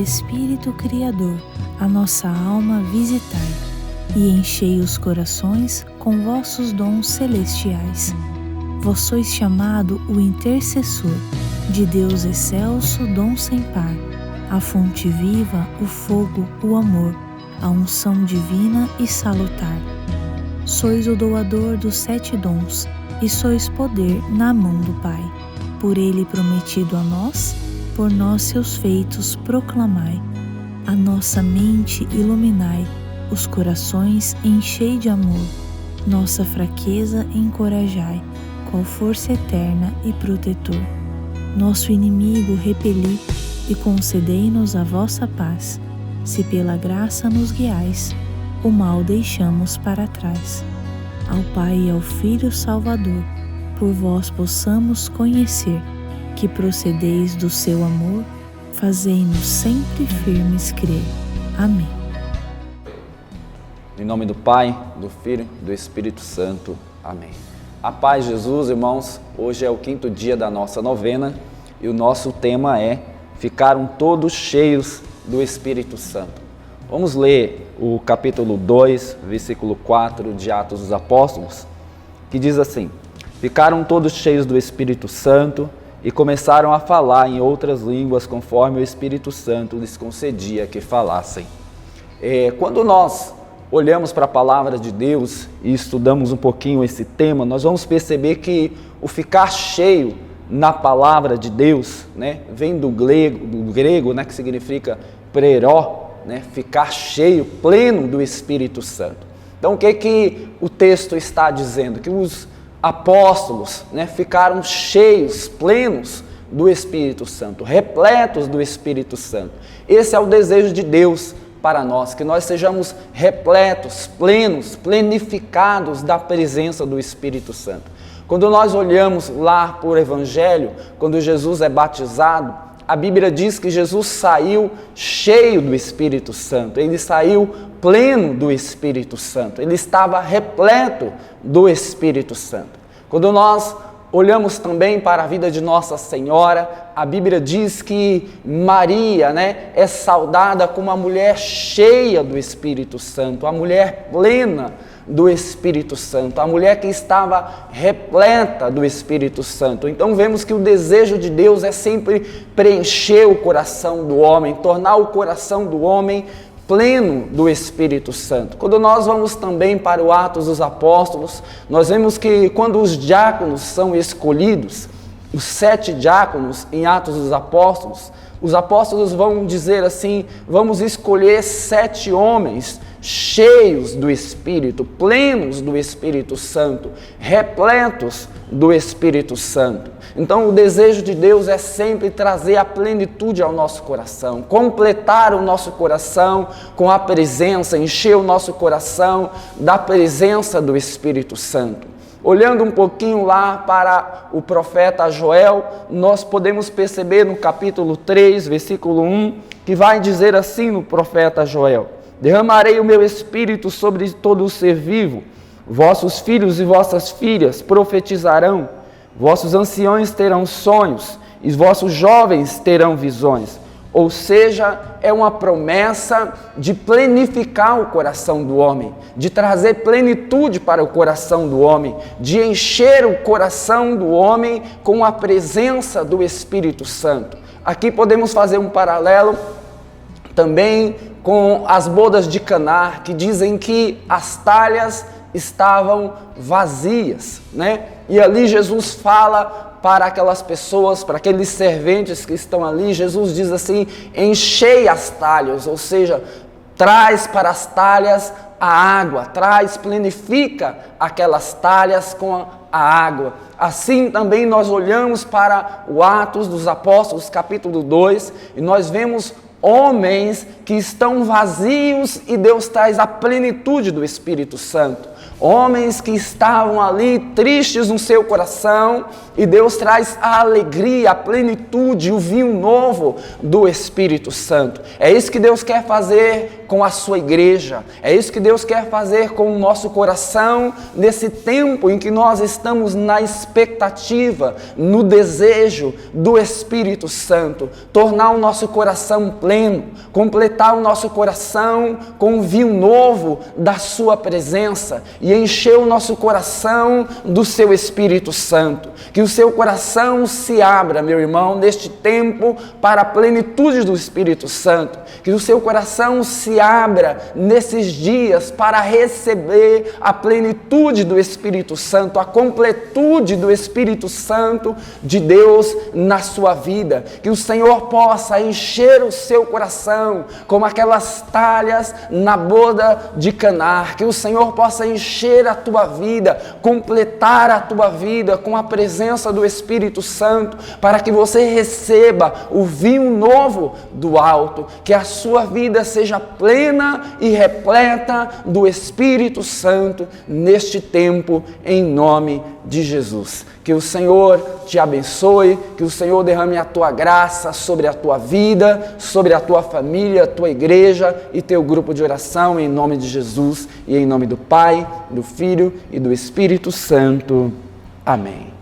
Espírito Criador, a nossa alma visitai, e enchei os corações com vossos dons celestiais. Vós sois chamado o intercessor, de Deus excelso, dom sem par, a fonte viva, o fogo, o amor, a unção divina e salutar. Sois o doador dos 7 dons, e sois poder na mão do Pai. Por ele prometido a nós, por nós seus feitos proclamai. A nossa mente iluminai, os corações enchei de amor. Nossa fraqueza encorajai, qual força eterna e protetor. Nosso inimigo repeli, e concedei-nos a vossa paz. Se pela graça nos guiais, o mal deixamos para trás. Ao Pai e ao Filho Salvador, por vós possamos conhecer, que procedeis do seu amor, fazei-nos sempre firmes crer. Amém. Em nome do Pai, do Filho e do Espírito Santo. Amém. A paz de Jesus, irmãos, hoje é o 5º dia da nossa novena e o nosso tema é Ficaram todos cheios do Espírito Santo. Vamos ler o capítulo 2, versículo 4 de Atos dos Apóstolos, que diz assim: Ficaram todos cheios do Espírito Santo e começaram a falar em outras línguas conforme o Espírito Santo lhes concedia que falassem. Quando nós olhamos para a palavra de Deus e estudamos um pouquinho esse tema, nós vamos perceber que o ficar cheio na palavra de Deus, né, vem do grego, né, que significa preró, né, ficar cheio, pleno do Espírito Santo. Então o que o texto está dizendo? Que os apóstolos, né, ficaram cheios, plenos do Espírito Santo, repletos do Espírito Santo. Esse é o desejo de Deus para nós, que nós sejamos repletos, plenos, plenificados da presença do Espírito Santo. Quando nós olhamos lá para o Evangelho, quando Jesus é batizado, a Bíblia diz que Jesus saiu cheio do Espírito Santo, ele saiu pleno do Espírito Santo, ele estava repleto do Espírito Santo. Quando nós olhamos também para a vida de Nossa Senhora, a Bíblia diz que Maria, né, é saudada como uma mulher cheia do Espírito Santo, a mulher plena do Espírito Santo, a mulher que estava repleta do Espírito Santo. Então vemos que o desejo de Deus é sempre preencher o coração do homem, tornar o coração do homem pleno do Espírito Santo. Quando nós vamos também para o Atos dos Apóstolos, nós vemos que quando os diáconos são escolhidos, os 7 diáconos em Atos dos Apóstolos, os apóstolos vão dizer assim: vamos escolher 7 homens cheios do Espírito, plenos do Espírito Santo, repletos do Espírito Santo. Então o desejo de Deus é sempre trazer a plenitude ao nosso coração, completar o nosso coração com a presença, encher o nosso coração da presença do Espírito Santo. Olhando um pouquinho lá para o profeta Joel, nós podemos perceber no capítulo 3, versículo 1, que vai dizer assim no profeta Joel: Derramarei o meu espírito sobre todo o ser vivo, vossos filhos e vossas filhas profetizarão, vossos anciões terão sonhos, e vossos jovens terão visões. Ou seja, é uma promessa de plenificar o coração do homem, de trazer plenitude para o coração do homem, de encher o coração do homem com a presença do Espírito Santo. Aqui podemos fazer um paralelo também com as bodas de Caná, que dizem que as talhas estavam vazias, né? E ali Jesus fala para aquelas pessoas, para aqueles serventes que estão ali, Jesus diz assim: enchei as talhas, ou seja, traz para as talhas a água, plenifica aquelas talhas com a água. Assim também nós olhamos para o Atos dos Apóstolos, capítulo 2, e nós vemos homens que estão vazios e Deus traz a plenitude do Espírito Santo. Homens que estavam ali tristes no seu coração e Deus traz a alegria, a plenitude, o vinho novo do Espírito Santo. É isso que Deus quer fazer com a sua igreja. É isso que Deus quer fazer com o nosso coração nesse tempo em que nós estamos na expectativa, no desejo do Espírito Santo, tornar o nosso coração pleno, completar o nosso coração com o vinho novo da sua presença e encher o nosso coração do seu Espírito Santo. Que o seu coração se abra, meu irmão, neste tempo para a plenitude do Espírito Santo. Que o seu coração se abra nesses dias para receber a plenitude do Espírito Santo, a completude do Espírito Santo de Deus na sua vida. Que o Senhor possa encher o seu coração como aquelas talhas na boda de Caná. Que o Senhor possa encher a tua vida, completar a tua vida com a presença do Espírito Santo, para que você receba o vinho novo do alto, que a sua vida seja plena e repleta do Espírito Santo neste tempo, em nome de Jesus. Que o Senhor te abençoe, que o Senhor derrame a tua graça sobre a tua vida, sobre a tua família, a tua igreja e teu grupo de oração, em nome de Jesus e em nome do Pai, do Filho e do Espírito Santo. Amém.